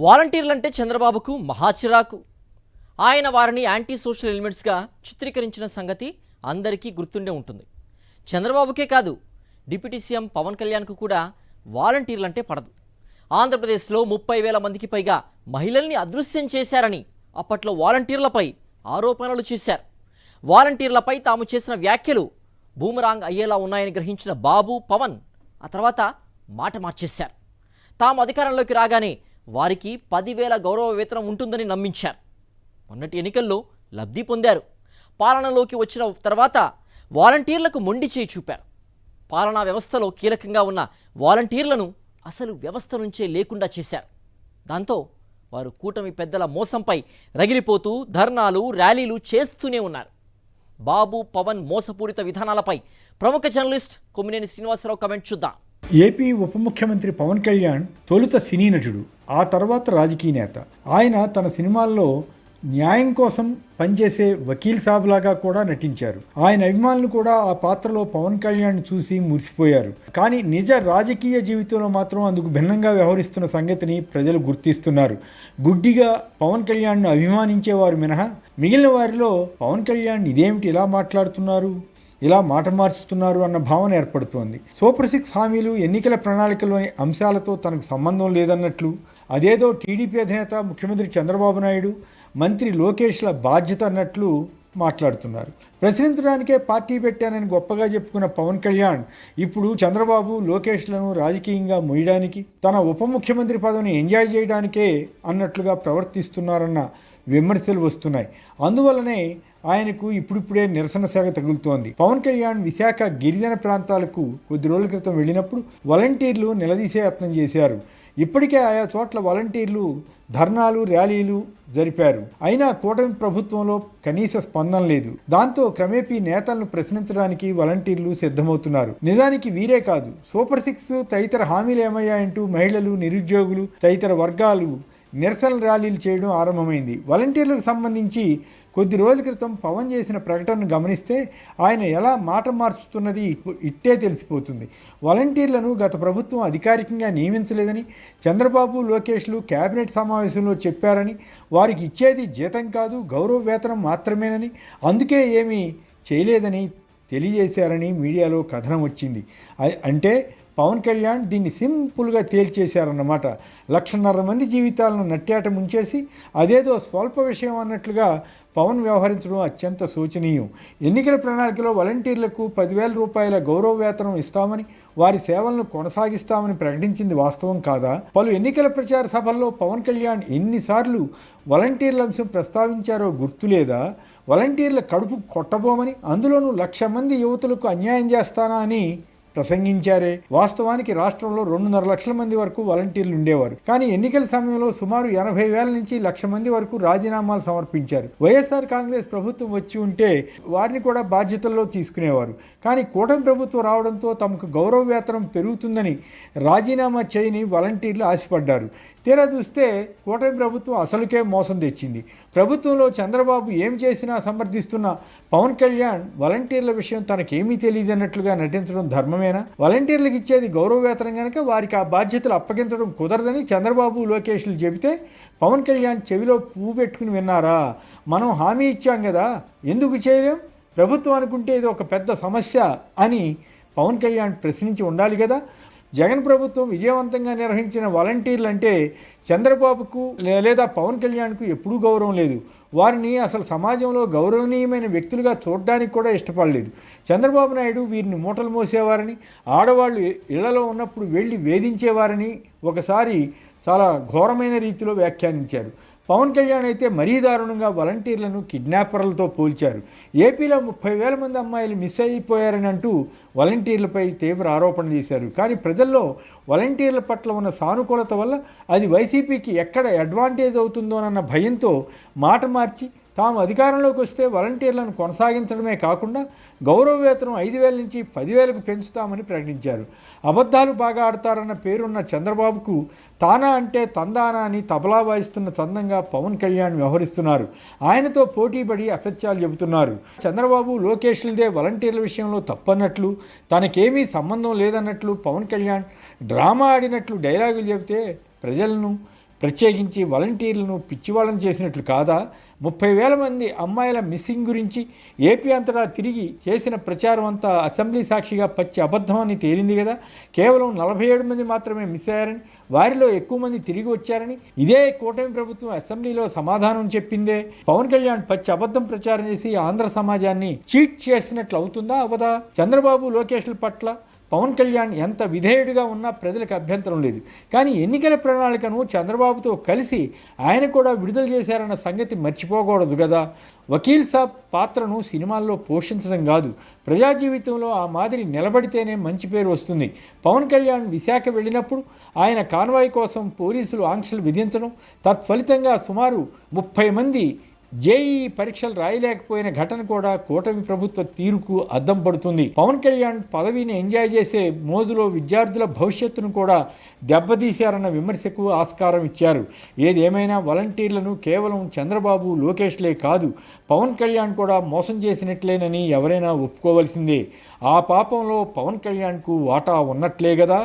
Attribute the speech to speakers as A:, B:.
A: వాలంటీర్లంటే చంద్రబాబుకు మహా చిరాకు. ఆయన వారిని యాంటీ సోషల్ ఎలిమెంట్స్గా చిత్రీకరించిన సంగతి అందరికీ గుర్తుండే ఉంటుంది. చంద్రబాబుకే కాదు, డిప్యూటీ సీఎం పవన్ కళ్యాణ్కు కూడా వాలంటీర్లంటే పడదు. ఆంధ్రప్రదేశ్లో 30,000 మందికి పైగా మహిళల్ని అదృశ్యం చేశారని అప్పట్లో వాలంటీర్లపై ఆరోపణలు చేశారు. వాలంటీర్లపై తాము చేసిన వ్యాఖ్యలు బూమరాంగ్ అయ్యేలా ఉన్నాయని గ్రహించిన బాబు, పవన్ ఆ తర్వాత మాట మార్చేశారు. తాము అధికారంలోకి రాగానే వారికి 10,000 గౌరవ వేతనం ఉంటుందని నమ్మించారు. మొన్నటి ఎన్నికల్లో లబ్ధి పొందారు. పాలనలోకి వచ్చిన తర్వాత వాలంటీర్లకు మొండి చేయి చూపారు. పాలనా వ్యవస్థలో కీలకంగా ఉన్న వాలంటీర్లను అసలు వ్యవస్థ నుంచే లేకుండా చేశారు. దాంతో వారు కూటమి పెద్దల మోసంపై రగిలిపోతూ ధర్నాలు, ర్యాలీలు చేస్తూనే ఉన్నారు. బాబు, పవన్ మోసపూరిత విధానాలపై ప్రముఖ జర్నలిస్ట్ కొమ్మినేని శ్రీనివాసరావు కమెంట్ చూద్దాం.
B: ఏపీ ఉప ముఖ్యమంత్రి పవన్ కళ్యాణ్ తొలుత సినీ నటుడు, ఆ తర్వాత రాజకీయ నేత. ఆయన తన సినిమాల్లో న్యాయం కోసం పనిచేసే వకీల్ సాబ్ లాగా కూడా నటించారు. ఆయన అభిమానులు కూడా ఆ పాత్రలో పవన్ కళ్యాణ్ చూసి మురిసిపోయారు. కానీ నిజ రాజకీయ జీవితంలో మాత్రం అందుకు భిన్నంగా వ్యవహరిస్తున్న సంగతిని ప్రజలు గుర్తిస్తున్నారు. గుడ్డిగా పవన్ కళ్యాణ్ను అభిమానించేవారు మినహా మిగిలిన వారిలో పవన్ కళ్యాణ్ ఇదేమిటి ఇలా మాట్లాడుతున్నారు, ఇలా మాట మార్చుతున్నారు అన్న భావన ఏర్పడుతోంది. సూపర్ 6 హామీలు, ఎన్నికల ప్రణాళికలోని అంశాలతో తనకు సంబంధం లేదన్నట్లు, అదేదో టీడీపీ అధినేత ముఖ్యమంత్రి చంద్రబాబు నాయుడు, మంత్రి లోకేష్ల బాధ్యత అన్నట్లు మాట్లాడుతున్నారు. ప్రశ్నించడానికే పార్టీ పెట్టానని గొప్పగా చెప్పుకున్న పవన్ కళ్యాణ్ ఇప్పుడు చంద్రబాబు, లోకేష్లను రాజకీయంగా మొయ్యడానికి, తన ఉప ముఖ్యమంత్రి పదవిని ఎంజాయ్ చేయడానికే అన్నట్లుగా ప్రవర్తిస్తున్నారన్న విమర్శలు వస్తున్నాయి. అందువల్లనే ఆయనకు ఇప్పుడిప్పుడే నిరసన సేగ తగులుతోంది. పవన్ కళ్యాణ్ విశాఖ గిరిజన ప్రాంతాలకు కొద్ది రోజుల క్రితం వెళ్ళినప్పుడు వాలంటీర్లు నిలదీసే యత్నం చేశారు. ఇప్పటికే ఆయా చోట్ల వాలంటీర్లు ధర్నాలు, ర్యాలీలు జరిపారు. అయినా కూటమి ప్రభుత్వంలో కనీస స్పందన లేదు. దాంతో క్రమేపీ నేతలను ప్రశ్నించడానికి వాలంటీర్లు సిద్ధమవుతున్నారు. నిజానికి వీరే కాదు, సూపర్ 6 తదితర హామీలు ఏమయ్యాయంటూ మహిళలు, నిరుద్యోగులు తదితర వర్గాలు నిరసన ర్యాలీలు చేయడం ఆరంభమైంది. వాలంటీర్లకు సంబంధించి కొద్ది రోజుల క్రితం పవన్ చేసిన ప్రకటనను గమనిస్తే ఆయన ఎలా మాట మార్చుతున్నది ఇట్టే తెలిసిపోతుంది. వాలంటీర్లను గత ప్రభుత్వం అధికారికంగా నియమించలేదని చంద్రబాబు, లోకేష్లు కేబినెట్ సమావేశంలో చెప్పారని, వారికి ఇచ్చేది జీతం కాదు, గౌరవ వేతనం మాత్రమేనని, అందుకే ఏమీ చేయలేదని తెలియజేశారని మీడియాలో కథనం వచ్చింది. అంటే పవన్ కళ్యాణ్ దీన్ని సింపుల్గా తేల్చేశారన్నమాట. 1,50,000 మంది జీవితాలను నట్టాట ముంచేసి అదేదో స్వల్ప విషయం అన్నట్లుగా పవన్ వ్యవహరించడం అత్యంత శోచనీయం. ఎన్నికల ప్రణాళికలో వాలంటీర్లకు 10,000 రూపాయల గౌరవ వేతనం ఇస్తామని, వారి సేవలను కొనసాగిస్తామని ప్రకటించింది వాస్తవం కాదా? పలు ఎన్నికల ప్రచార సభల్లో పవన్ కళ్యాణ్ ఎన్నిసార్లు వాలంటీర్ల అంశం ప్రస్తావించారో గుర్తులేదా? వాలంటీర్ల కడుపు కొట్టబోమని, అందులోనూ 1,00,000 మంది యువతులకు అన్యాయం చేస్తానా అని ప్రసంగించారే. వాస్తవానికి రాష్ట్రంలో 2.5 లక్షల మంది వరకు వాలంటీర్లు ఉండేవారు. కానీ ఎన్నికల సమయంలో సుమారు 80,000 నుంచి 1,00,000 మంది వరకు రాజీనామాలు సమర్పించారు. వైఎస్ఆర్ కాంగ్రెస్ ప్రభుత్వం వచ్చి ఉంటే వారిని కూడా బాధ్యతల్లో తీసుకునేవారు. కానీ కూటమి ప్రభుత్వం రావడంతో తమకు గౌరవ వేతనం పెరుగుతుందని రాజీనామా చేయని వాలంటీర్లు ఆశపడ్డారు. తీరా చూస్తే కూటమి ప్రభుత్వం అసలుకే మోసం తెచ్చింది. ప్రభుత్వంలో చంద్రబాబు ఏం చేసినా సమర్థిస్తున్న పవన్ కళ్యాణ్ వాలంటీర్ల విషయం తనకేమీ తెలియదన్నట్లుగా నటించడం ధర్మమేనా? వాలంటీర్లకు ఇచ్చేది గౌరవ వేతనం కనుక వారికి ఆ బాధ్యతలు అప్పగించడం కుదరదని చంద్రబాబు, లోకేష్లు చెబితే పవన్ కళ్యాణ్ చెవిలో పువ్వు పెట్టుకుని విన్నారా? మనం హామీ ఇచ్చాం కదా, ఎందుకు చేయలేం? ప్రభుత్వం అనుకుంటే ఇది ఒక పెద్ద సమస్య అని పవన్ కళ్యాణ్ ప్రశ్నించి ఉండాలి కదా. జగన్ ప్రభుత్వం విజయవంతంగా నిర్వహించిన వాలంటీర్లు అంటే చంద్రబాబుకు లేదా పవన్ కళ్యాణ్కు ఎప్పుడూ గౌరవం లేదు. వారిని అసలు సమాజంలో గౌరవనీయమైన వ్యక్తులుగా చూడడానికి కూడా ఇష్టపడలేదు. చంద్రబాబు నాయుడు వీరిని మూటలు మోసేవారని, ఆడవాళ్ళు ఇళ్లలో ఉన్నప్పుడు వెళ్ళి వేధించేవారని ఒకసారి చాలా ఘోరమైన రీతిలో వ్యాఖ్యానించారు. పవన్ కళ్యాణ్ అయితే మరీ దారుణంగా వాలంటీర్లను కిడ్నాపర్లతో పోల్చారు. ఏపీలో 30,000 మంది అమ్మాయిలు మిస్ అయిపోయారని అంటూ వాలంటీర్లపై తీవ్ర ఆరోపణ చేశారు. కానీ ప్రజల్లో వాలంటీర్ల పట్ల ఉన్న సానుకూలత వల్ల అది వైసీపీకి ఎక్కడ అడ్వాంటేజ్ అవుతుందోనన్న భయంతో మాట మార్చి తాము అధికారంలోకి వస్తే వాలంటీర్లను కొనసాగించడమే కాకుండా గౌరవ వేతనం 5,000 నుంచి 10,000కు పెంచుతామని ప్రకటించారు. అబద్ధాలు బాగా ఆడతారన్న పేరున్న చంద్రబాబుకు తానా అంటే తందానా అని తబలా వాయిస్తున్న చందంగా పవన్ కళ్యాణ్ వ్యవహరిస్తున్నారు. ఆయనతో పోటీపడి అసత్యాలు చెబుతున్నారు. చంద్రబాబు, లోకేష్లదే వాలంటీర్ల విషయంలో తప్పన్నట్లు, తనకేమీ సంబంధం లేదన్నట్లు పవన్ కళ్యాణ్ డ్రామా ఆడినట్లు డైలాగులు చెబితే ప్రజలను ప్రత్యేకించి వాలంటీర్లను పిచ్చివాళ్ళని చేసినట్లు కాదా? 30,000 మంది అమ్మాయిల మిస్సింగ్ గురించి ఏపీ అంతటా తిరిగి చేసిన ప్రచారం అంతా అసెంబ్లీ సాక్షిగా పచ్చి అబద్ధమని తేలింది కదా. కేవలం 47 మంది మాత్రమే మిస్ అయ్యారని, వారిలో ఎక్కువ మంది తిరిగి వచ్చారని ఇదే కూటమి ప్రభుత్వం అసెంబ్లీలో సమాధానం చెప్పిందే. పవన్ కళ్యాణ్ పచ్చి అబద్ధం ప్రచారం చేసి ఆంధ్ర సమాజాన్ని చీట్ చేసినట్లు అవుతుందా అవదా? చంద్రబాబు లోకేష్ల పట్ల పవన్ కళ్యాణ్ ఎంత విధేయుడిగా ఉన్నా ప్రజలకు అభ్యంతరం లేదు. కానీ ఎన్నికల ప్రణాళికను చంద్రబాబుతో కలిసి ఆయన కూడా విడుదల చేశారన్న సంగతి మర్చిపోకూడదు కదా. వకీల్ సాబ్ పాత్రను సినిమాల్లో పోషించడం కాదు, ప్రజా జీవితంలో ఆ మాదిరి నిలబడితేనే మంచి పేరు వస్తుంది. పవన్ కళ్యాణ్ విశాఖ వెళ్ళినప్పుడు ఆయన కాన్వాయ్ కోసం పోలీసులు ఆంక్షలు విధించడం, తత్ఫలితంగా సుమారు 30 మంది జేఈ పరీక్షలు రాయలేకపోయిన ఘటన కూడా కూటమి ప్రభుత్వ తీరుకు అద్దం పడుతుంది. పవన్ కళ్యాణ్ పదవిని ఎంజాయ్ చేసే మోజులో విద్యార్థుల భవిష్యత్తును కూడా దెబ్బతీశారన్న విమర్శకు ఆస్కారం ఇచ్చారు. ఏదేమైనా వాలంటీర్లను కేవలం చంద్రబాబు లోకేష్లే కాదు, పవన్ కళ్యాణ్ కూడా మోసం చేసినట్లేనని ఎవరైనా ఒప్పుకోవలసిందే. ఆ పాపంలో పవన్ కళ్యాణ్కు వాటా ఉన్నట్లే కదా.